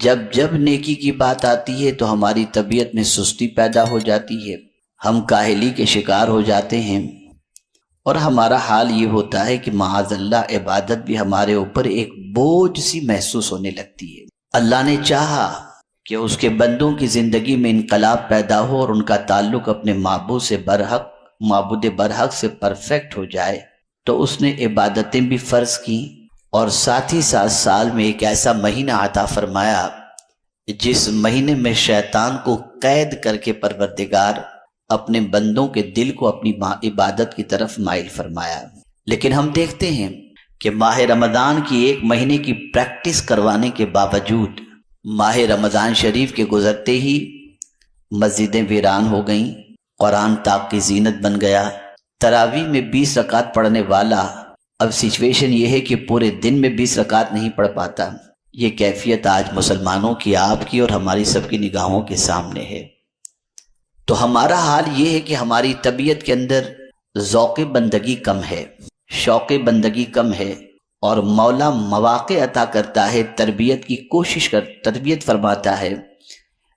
جب جب نیکی کی بات آتی ہے تو ہماری طبیعت میں سستی پیدا ہو جاتی ہے، ہم کاہلی کے شکار ہو جاتے ہیں، اور ہمارا حال یہ ہوتا ہے کہ معاذ اللہ عبادت بھی ہمارے اوپر ایک بوجھ سی محسوس ہونے لگتی ہے۔ اللہ نے چاہا کہ اس کے بندوں کی زندگی میں انقلاب پیدا ہو اور ان کا تعلق اپنے معبود برحق سے پرفیکٹ ہو جائے، تو اس نے عبادتیں بھی فرض کی اور ساتھ ہی ساتھ سال میں ایک ایسا مہینہ عطا فرمایا جس مہینے میں شیطان کو قید کر کے پروردگار اپنے بندوں کے دل کو اپنی عبادت کی طرف مائل فرمایا۔ لیکن ہم دیکھتے ہیں کہ ماہ رمضان کی ایک مہینے کی پریکٹس کروانے کے باوجود ماہ رمضان شریف کے گزرتے ہی مسجدیں ویران ہو گئیں، قرآن طاق کی زینت بن گیا، تراویح میں 20 رکعت پڑھنے والا اب سچویشن یہ ہے کہ پورے دن میں 20 رکعت نہیں پڑھ پاتا۔ یہ کیفیت آج مسلمانوں کی، آپ کی اور ہماری سب کی نگاہوں کے سامنے ہے۔ تو ہمارا حال یہ ہے کہ ہماری طبیعت کے اندر ذوق بندگی کم ہے، شوق بندگی کم ہے، اور مولا مواقع عطا کرتا ہے، تربیت فرماتا ہے،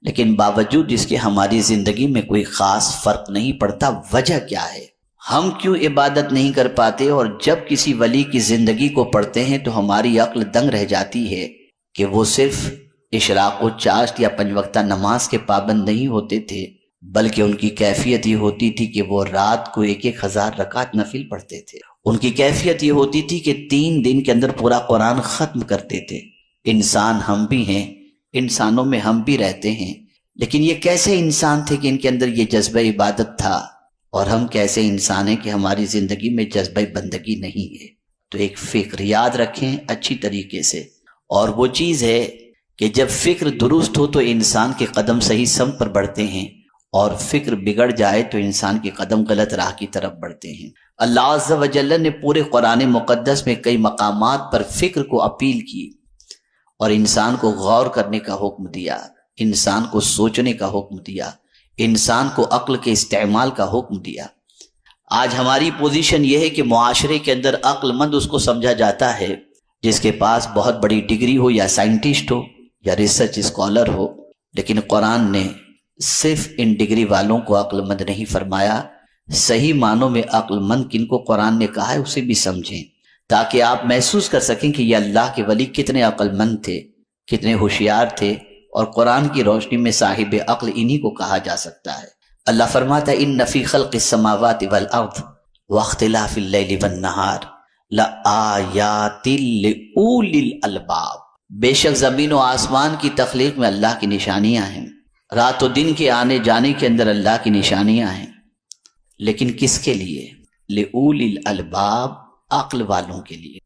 لیکن باوجود اس کے ہماری زندگی میں کوئی خاص فرق نہیں پڑتا۔ وجہ کیا ہے؟ ہم کیوں عبادت نہیں کر پاتے؟ اور جب کسی ولی کی زندگی کو پڑھتے ہیں تو ہماری عقل دنگ رہ جاتی ہے کہ وہ صرف اشراق و چاشت یا 5 وقتہ نماز کے پابند نہیں ہوتے تھے، بلکہ ان کی کیفیت یہ ہوتی تھی کہ وہ رات کو 1,000 رکعت نفل پڑھتے تھے۔ ان کی کیفیت یہ ہوتی تھی کہ 3 دن کے اندر پورا قرآن ختم کرتے تھے۔ انسان ہم بھی ہیں، انسانوں میں ہم بھی رہتے ہیں، لیکن یہ کیسے انسان تھے کہ ان کے اندر یہ جذبہ عبادت تھا، اور ہم کیسے انسان ہیں کہ ہماری زندگی میں جذبہ بندگی نہیں ہے؟ تو ایک فکر یاد رکھیں اچھی طریقے سے، اور وہ چیز ہے کہ جب فکر درست ہو تو انسان کے قدم صحیح سمت پر بڑھتے ہیں، اور فکر بگڑ جائے تو انسان کے قدم غلط راہ کی طرف بڑھتے ہیں۔ اللہ عز و جل نے پورے قرآن مقدس میں کئی مقامات پر فکر کو اپیل کی اور انسان کو غور کرنے کا حکم دیا، انسان کو سوچنے کا حکم دیا، انسان کو عقل کے استعمال کا حکم دیا۔ آج ہماری پوزیشن یہ ہے کہ معاشرے کے اندر عقل مند اس کو سمجھا جاتا ہے جس کے پاس بہت بڑی ڈگری ہو، یا سائنٹسٹ ہو، یا ریسرچ اسکالر ہو، لیکن قرآن نے صرف ان ڈگری والوں کو عقل مند نہیں فرمایا۔ صحیح معنوں میں عقل مند کن کو قرآن نے کہا ہے اسے بھی سمجھیں، تاکہ آپ محسوس کر سکیں کہ یہ اللہ کے ولی کتنے عقل مند تھے، کتنے ہوشیار تھے، اور قرآن کی روشنی میں صاحب عقل انہی کو کہا جا سکتا ہے۔ اللہ فرماتا ہے ان فی خلق السماوات والارض واختلاف اللیل والنہار لآیات لأولی الالباب، بے شک زمین و آسمان کی تخلیق میں اللہ کی نشانیاں ہیں، رات و دن کے آنے جانے کے اندر اللہ کی نشانیاں ہیں، لیکن کس کے لیے؟ لأولی الالباب، عقل والوں کے لیے۔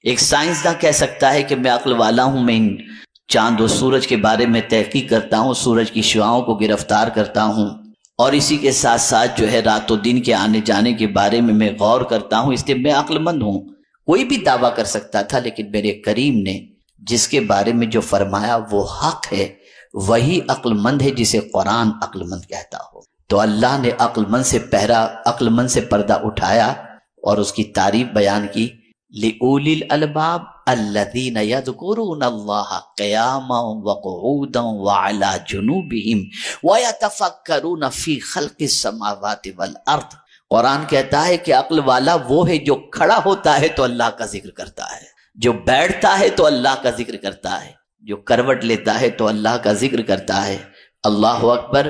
ایک سائنسداں کہہ سکتا ہے کہ میں عقل والا ہوں، میں ان چاند و سورج کے بارے میں تحقیق کرتا ہوں، سورج کی شعاؤں کو گرفتار کرتا ہوں، اور اسی کے ساتھ ساتھ جو ہے رات و دن کے آنے جانے کے بارے میں غور کرتا ہوں، اس لیے میں عقل مند ہوں۔ کوئی بھی دعویٰ کر سکتا تھا، لیکن میرے کریم نے جس کے بارے میں جو فرمایا وہ حق ہے، وہی عقل مند ہے جسے قرآن عقل مند کہتا ہو۔ تو اللہ نے عقل مند سے پردہ اٹھایا اور اس کی تعریف بیان کی، لِأُولِي الْأَلْبَابِ الَّذِينَ يَذْكُرُونَ اللَّهَ قِيَامًا وَقُعُودًا وَعَلَى جُنُوبِهِمْ وَيَتَفَكَّرُونَ فِي خَلْقِ السَّمَاوَاتِ وَالْأَرْضِ۔ قرآن کہتا ہے کہ عقل والا وہ ہے جو کھڑا ہوتا ہے تو اللہ کا ذکر کرتا ہے، جو بیٹھتا ہے تو اللہ کا ذکر کرتا ہے، جو کروٹ لیتا ہے تو اللہ کا ذکر کرتا ہے۔ اللہ اکبر۔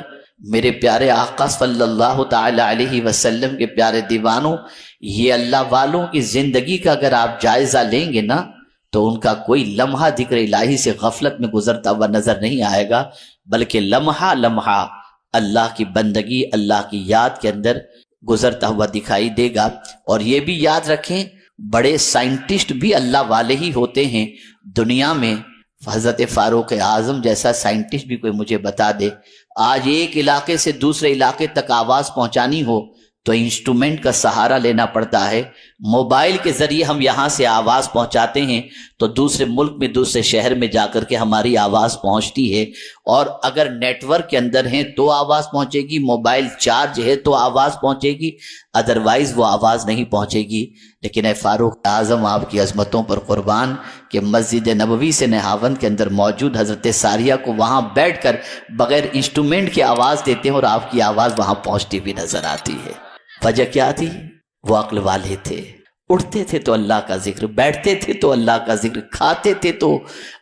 میرے پیارے آقا صلی اللہ تعالی علیہ وسلم کے پیارے دیوانوں، یہ اللہ والوں کی زندگی کا اگر آپ جائزہ لیں گے نا تو ان کا کوئی لمحہ ذکر الہی سے غفلت میں گزرتا ہوا نظر نہیں آئے گا، بلکہ لمحہ لمحہ اللہ کی بندگی، اللہ کی یاد کے اندر گزرتا ہوا دکھائی دے گا۔ اور یہ بھی یاد رکھیں، بڑے سائنٹسٹ بھی اللہ والے ہی ہوتے ہیں دنیا میں۔ حضرت فاروق اعظم جیسا سائنٹسٹ بھی کوئی مجھے بتا دے، آج ایک علاقے سے دوسرے علاقے تک آواز پہنچانی ہو تو انسٹرومنٹ کا سہارا لینا پڑتا ہے، موبائل کے ذریعے ہم یہاں سے آواز پہنچاتے ہیں تو دوسرے ملک میں دوسرے شہر میں جا کر کے ہماری آواز پہنچتی ہے، اور اگر نیٹ ورک کے اندر ہیں تو آواز پہنچے گی، موبائل چارج ہے تو آواز پہنچے گی، ادروائز وہ آواز نہیں پہنچے گی۔ لیکن اے فاروق اعظم، آپ کی عظمتوں پر قربان، کہ مسجد نبوی سے نہاوند کے اندر موجود حضرت ساریہ کو وہاں بیٹھ کر بغیر انسٹرومنٹ کی آواز دیتے ہیں اور آپ کی آواز وہاں پہنچتی بھی نظر آتی ہے۔ وجہ کیا تھی؟ وہ عقل والے تھے، اٹھتے تھے تو اللہ کا ذکر، بیٹھتے تھے تو اللہ کا ذکر، کھاتے تھے تو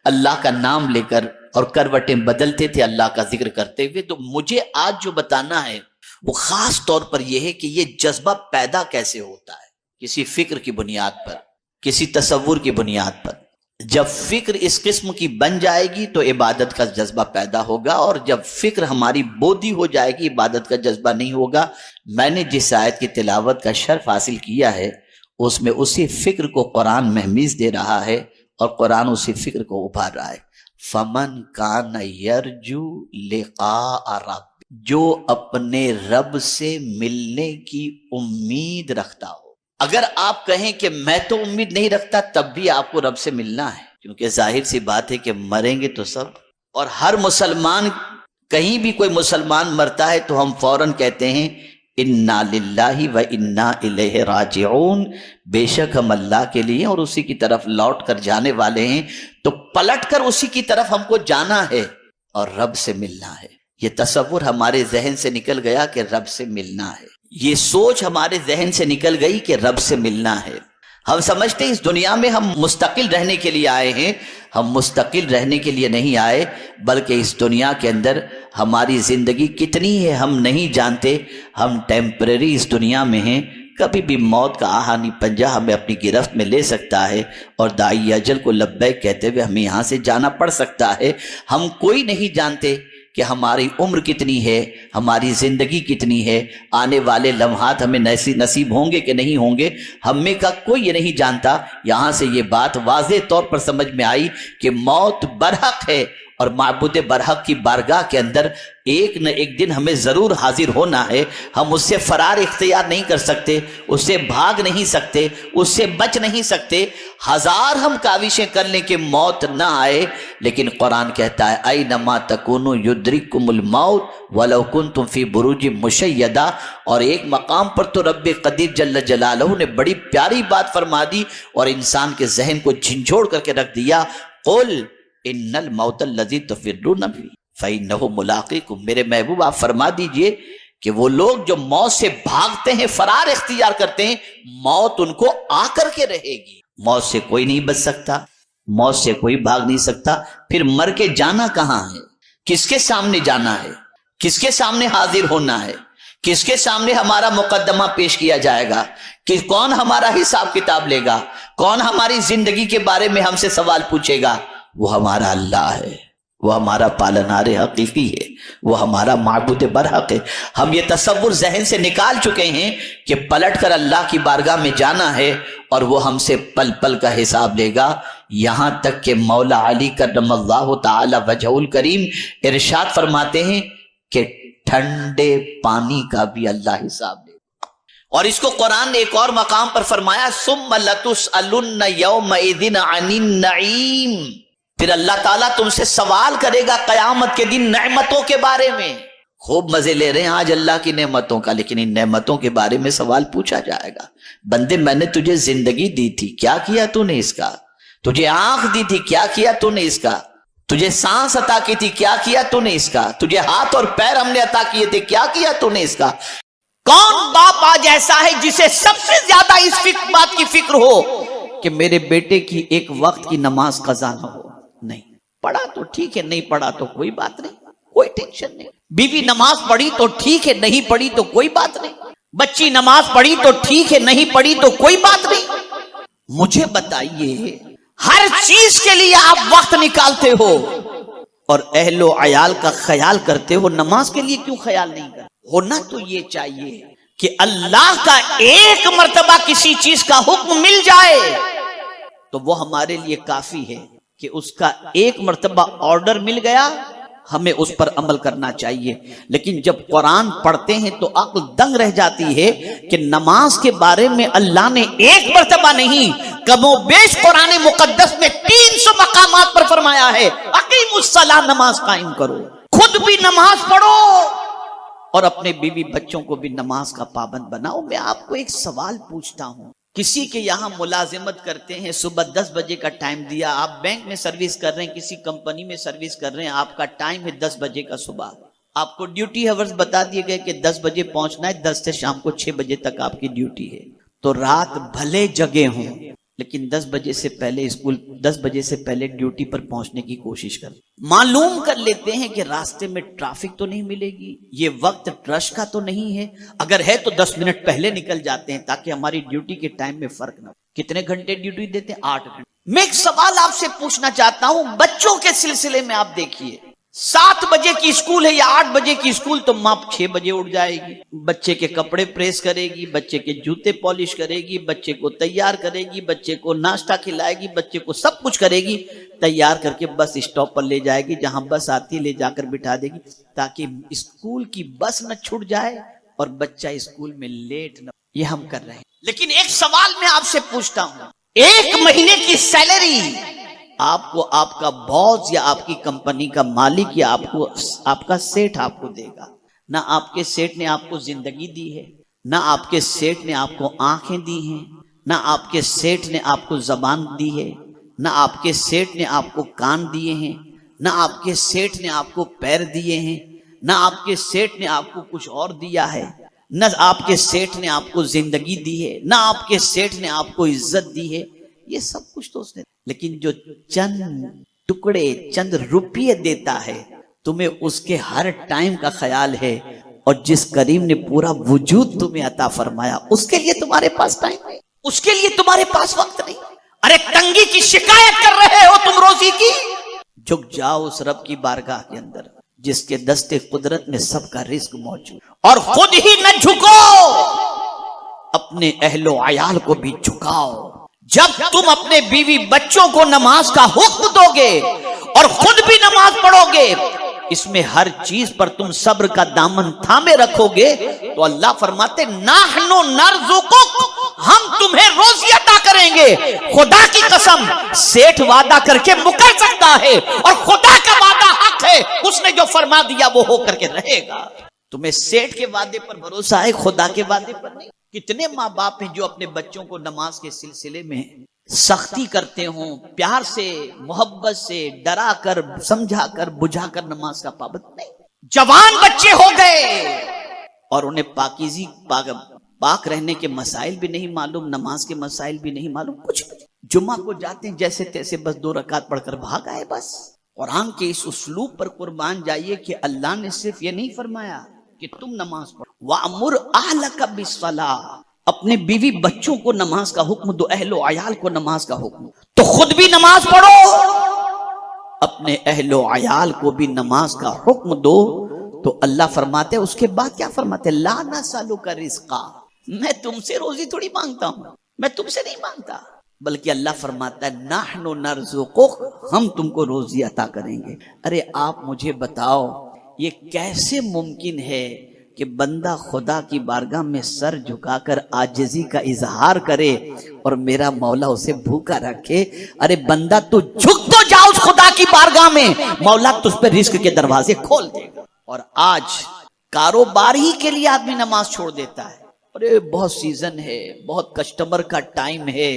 اللہ کا نام لے کر، اور کروٹیں بدلتے تھے اللہ کا ذکر کرتے ہوئے۔ تو مجھے آج جو بتانا ہے وہ خاص طور پر یہ ہے کہ یہ جذبہ پیدا کیسے ہوتا ہے، کسی فکر کی بنیاد پر، کسی تصور کی بنیاد پر۔ جب فکر اس قسم کی بن جائے گی تو عبادت کا جذبہ پیدا ہوگا، اور جب فکر ہماری بودی ہو جائے گی عبادت کا جذبہ نہیں ہوگا۔ میں نے جس آیت کی تلاوت کا شرف حاصل کیا ہے اس میں اسی فکر کو قرآن مہمیز دے رہا ہے، اور قرآن اسی فکر کو ابھار رہا ہے۔ فَمَنْ كَانَ يَرْجُو لِقَاءَ رَبِّ، جو اپنے رب سے ملنے کی امید رکھتا ہو۔ اگر آپ کہیں کہ میں تو امید نہیں رکھتا، تب بھی آپ کو رب سے ملنا ہے، کیونکہ ظاہر سی بات ہے کہ مریں گے تو سب، اور ہر مسلمان، کہیں بھی کوئی مسلمان مرتا ہے تو ہم فوراً کہتے ہیں انا للہ و انا الیہ راجعون، بے شک ہم اللہ کے لیے اور اسی کی طرف لوٹ کر جانے والے ہیں۔ تو پلٹ کر اسی کی طرف ہم کو جانا ہے اور رب سے ملنا ہے۔ یہ تصور ہمارے ذہن سے نکل گیا کہ رب سے ملنا ہے، یہ سوچ ہمارے ذہن سے نکل گئی کہ رب سے ملنا ہے۔ ہم سمجھتے ہیں اس دنیا میں ہم مستقل رہنے کے لیے آئے ہیں، ہم مستقل رہنے کے لیے نہیں آئے، بلکہ اس دنیا کے اندر ہماری زندگی کتنی ہے ہم نہیں جانتے۔ ہم ٹیمپریری اس دنیا میں ہیں، کبھی بھی موت کا آہانی پنجہ ہمیں اپنی گرفت میں لے سکتا ہے، اور داعی اجل کو لبیک کہتے ہوئے ہمیں یہاں سے جانا پڑ سکتا ہے۔ ہم کوئی نہیں جانتے کہ ہماری عمر کتنی ہے، ہماری زندگی کتنی ہے، آنے والے لمحات ہمیں نصیب ہوں گے کہ نہیں ہوں گے، ہم میں کا کوئی یہ نہیں جانتا۔ یہاں سے یہ بات واضح طور پر سمجھ میں آئی کہ موت برحق ہے، اور معبود برحق کی بارگاہ کے اندر ایک نہ ایک دن ہمیں ضرور حاضر ہونا ہے۔ ہم اس سے فرار اختیار نہیں کر سکتے، اس سے بھاگ نہیں سکتے، اس سے بچ نہیں سکتے، ہزار ہم کاوشیں کر لیں کہ موت نہ آئے، لیکن قرآن کہتا ہے اینما تکونوا یدرککم الموت ولو کنتم فی بروج مشیدہ۔ اور ایک مقام پر تو رب قدیر جل جلالہ نے بڑی پیاری بات فرما دی اور انسان کے ذہن کو جھنجھوڑ کر کے رکھ دیا، قل ان الموت الذی تفرون منہ فإنہ ملاقیکم۔ میرے محبوب آپ فرما دیجئے کہ وہ لوگ جو موت سے بھاگتے ہیں، فرار اختیار کرتے ہیں، موت ان کو آ کر کے رہے گی۔ موت سے کوئی نہیں بچ سکتا، موت سے کوئی بھاگ نہیں سکتا۔ پھر مر کے جانا کہاں ہے؟ کس کے سامنے جانا ہے؟ کس کے سامنے حاضر ہونا ہے؟ کس کے سامنے ہمارا مقدمہ پیش کیا جائے گا؟ کہ کون ہمارا حساب کتاب لے گا؟ کون ہماری زندگی کے بارے میں ہم سے سوال پوچھے گا؟ وہ ہمارا اللہ ہے، وہ ہمارا پالنہار حقیقی ہے، وہ ہمارا معبود برحق ہے۔ ہم یہ تصور ذہن سے نکال چکے ہیں کہ پلٹ کر اللہ کی بارگاہ میں جانا ہے اور وہ ہم سے پل پل کا حساب لے گا۔ یہاں تک کہ مولا علی کرم اللہ تعالی وجہ الکریم ارشاد فرماتے ہیں کہ ٹھنڈے پانی کا بھی اللہ حساب لے گا۔ اور اس کو قرآن نے ایک اور مقام پر فرمایا ثم لتسألن یومئذ عن النعیم، پھر اللہ تعالیٰ تم سے سوال کرے گا قیامت کے دن نعمتوں کے بارے میں۔ خوب مزے لے رہے ہیں آج اللہ کی نعمتوں کا، لیکن ان نعمتوں کے بارے میں سوال پوچھا جائے گا۔ بندے، میں نے تجھے زندگی دی تھی، کیا کیا تو نے اس کا؟ تجھے آنکھ دی تھی، کیا کیا تو نے اس کا؟ تجھے سانس عطا کی تھی، کیا کیا تو نے اس کا؟ تجھے ہاتھ اور پیر ہم نے عطا کیے تھے، کیا کیا تو نے اس کا؟ کون باپ آج ایسا ہے جسے سب سے زیادہ اس بات کی فکر ہو کہ میرے بیٹے کی ایک وقت کی نماز قضا نہ ہو؟ نہیں، پڑھا تو ٹھیک ہے، نہیں پڑھا تو کوئی بات نہیں، کوئی ٹینشن نہیں۔ بیوی نماز پڑھی تو ٹھیک ہے، نہیں پڑھی تو کوئی بات نہیں۔ بچی نماز پڑھی تو ٹھیک ہے، نہیں پڑھی تو کوئی بات نہیں۔ مجھے بتائیے، ہر چیز کے لیے آپ وقت نکالتے ہو اور اہل و عیال کا خیال کرتے ہو، نماز کے لیے کیوں خیال نہیں کرتے؟ ہونا تو یہ چاہیے کہ اللہ کا ایک مرتبہ کسی چیز کا حکم مل جائے تو وہ ہمارے لیے کافی ہے کہ اس کا ایک مرتبہ آرڈر مل گیا، ہمیں اس پر عمل کرنا چاہیے. لیکن جب قرآن پڑھتے ہیں تو عقل دنگ رہ جاتی ہے کہ نماز کے بارے میں اللہ نے ایک مرتبہ نہیں کم و بیش قرآن مقدس میں 300 مقامات پر فرمایا ہے اقیم الصلاۃ، نماز قائم کرو. خود بھی نماز پڑھو اور اپنے بیوی بچوں کو بھی نماز کا پابند بناؤ. میں آپ کو ایک سوال پوچھتا ہوں، کسی کے یہاں ملازمت کرتے ہیں، صبح 10 بجے کا ٹائم دیا، آپ بینک میں سروس کر رہے ہیں، کسی کمپنی میں سروس کر رہے ہیں، آپ کا ٹائم ہے 10 بجے کا صبح، آپ کو ڈیوٹی ہاورز بتا دیے گئے کہ 10 بجے پہنچنا ہے، 10 سے شام کو 6 بجے تک آپ کی ڈیوٹی ہے. تو رات بھلے جگے ہوں لیکن 10 بجے سے پہلے 10 بجے سے پہلے ڈیوٹی پر پہنچنے کی کوشش کر معلوم کر لیتے ہیں کہ راستے میں ٹریفک تو نہیں ملے گی، یہ وقت رش کا تو نہیں ہے، اگر ہے تو 10 منٹ پہلے نکل جاتے ہیں تاکہ ہماری ڈیوٹی کے ٹائم میں فرق نہ ہو. کتنے گھنٹے ڈیوٹی دیتے ہیں؟ 8 گھنٹے. میں ایک سوال آپ سے پوچھنا چاہتا ہوں، بچوں کے سلسلے میں آپ دیکھیے 7 بجے کی اسکول ہے یا 8 بجے کی اسکول تو ماں 6 بجے اٹھ جائے گی، بچے کے کپڑے پریس کرے گی، بچے کے جوتے پالش کرے گی، بچے کو تیار کرے گی، بچے کو ناشتہ کھلائے گی، بچے کو سب کچھ کرے گی، تیار کر کے بس اسٹاپ پر لے جائے گی، جہاں بس آتی لے جا کر بٹھا دے گی تاکہ اسکول کی بس نہ چھوٹ جائے اور بچہ اسکول میں لیٹ نہ. یہ ہم کر رہے ہیں. لیکن ایک سوال میں آپ سے پوچھتا ہوں، ایک مہینے کی سیلری آپ کو آپ کا باس یا آپ کی کمپنی کا مالک یا آپ کا سیٹ آپ کو دے گا. نہ آپ کے سیٹ نے آپ کو زندگی دی ہے، نہ آپ کے سیٹ نے آپ کو آنکھیں دی ہیں، نہ آپ کے سیٹ نے آپ کو زبان دی ہے، نہ آپ کے سیٹ نے آپ کو کان دیے ہیں، نہ آپ کے سیٹ نے آپ کو پیر دیے ہیں، نہ آپ کے سیٹ نے آپ کو کچھ اور دیا ہے، نہ آپ کے سیٹ نے آپ کو زندگی دی ہے، نہ آپ کے سیٹ نے آپ کو عزت دی ہے. یہ سب کچھ تو اس نے، لیکن جو چند ٹکڑے چند روپیے دیتا ہے تمہیں اس کے ہر ٹائم کا خیال ہے، اور جس کریم نے پورا وجود تمہیں عطا فرمایا اس کے لیے تمہارے پاس ٹائم ہے، اس کے لیے تمہارے پاس وقت نہیں. ارے تنگی کی شکایت کر رہے ہو تم روزی کی، جھک جاؤ اس رب کی بارگاہ کے اندر جس کے دستے قدرت میں سب کا رزق موجود، اور خود ہی نہ جھکو، اپنے اہل و عیال کو بھی جھکاؤ. جب تم اپنے بیوی بچوں کو نماز کا حکم دو گے اور خود بھی نماز پڑھو گے، اس میں ہر چیز پر تم صبر کا دامن تھامے رکھو گے، تو اللہ فرماتے نحن نرزقک، ہم تمہیں روزی عطا کریں گے. خدا کی قسم، سیٹھ وعدہ کر کے مکر سکتا ہے اور خدا کا وعدہ حق ہے، اس نے جو فرما دیا وہ ہو کر کے رہے گا. تمہیں سیٹھ کے وعدے پر بھروسہ ہے، خدا کے وعدے پر نہیں. کتنے ماں باپ ہیں جو اپنے بچوں کو نماز کے سلسلے میں سختی کرتے ہوں، پیار سے محبت سے ڈرا کر سمجھا کر بجھا کر نماز کا پابند نہیں. جوان بچے ہو گئے اور انہیں پاکیزی پاک رہنے کے مسائل بھی نہیں معلوم، نماز کے مسائل بھی نہیں معلوم، کچھ جمعہ کو جاتے ہیں جیسے تیسے بس 2 رکعت پڑھ کر بھاگ آئے. بس قرآن کے اس اسلوب پر قربان جائیے کہ اللہ نے صرف یہ نہیں فرمایا کہ تم نماز پڑھو، وَأْمُرْ أَهْلَكَ بِالصَّلَاةِ، اپنے بیوی بچوں کو نماز کا حکم دو، اہل و عیال کو نماز کا حکم، تو خود بھی نماز پڑھو، اپنے اہل و عیال کو بھی نماز کا حکم دو. تو اللہ فرماتے اس کے بعد کیا فرماتے؟ لَا نَسْأَلُكَ رِزْقًا، میں تم سے روزی تھوڑی مانگتا ہوں، میں تم سے نہیں مانگتا، بلکہ اللہ فرماتا ہے نحن نرزقک، ہم تم کو روزی عطا کریں گے. ارے آپ مجھے بتاؤ یہ کیسے ممکن ہے کہ بندہ خدا کی بارگاہ میں سر جھکا کر عاجزی کا اظہار کرے اور میرا مولا اسے بھوکا رکھے؟ ارے بندہ تو جھک تو جا اس خدا کی بارگاہ میں، مولا تجھ پہ رزق کے دروازے کھول دے گا. اور آج کاروبار ہی کے لیے آدمی نماز چھوڑ دیتا ہے. ارے بہت سیزن ہے، بہت کسٹمر کا ٹائم ہے،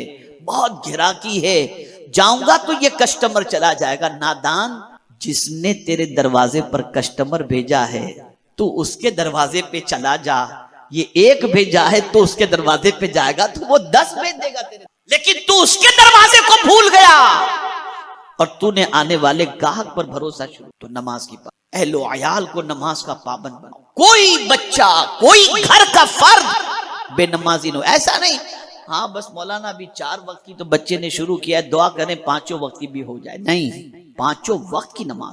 بہت گھراکی ہے، جاؤں گا تو یہ کسٹمر چلا جائے گا. نادان، جس نے تیرے دروازے پر کسٹمر بھیجا ہے تو اس کے دروازے پہ چلا جا. یہ ایک بھیجا ہے تو اس کے دروازے پہ جائے گا تو وہ 10 بھیج دے گا تیرے، لیکن تو اس کے دروازے کو بھول گیا اور تو نے آنے والے گاہک پر بھروسہ شروع. تو نماز کی اہل و عیال کو نماز کا پابند بناؤ. کوئی بچہ، کوئی گھر کا فرد بے نمازی نہ ہو. ایسا نہیں ہاں بس مولانا ابھی 4 وقت کی تو بچے نے شروع کیا ہے، دعا کریں 5 وقت کی بھی ہو جائے. نہیں، 5 وقت کی نماز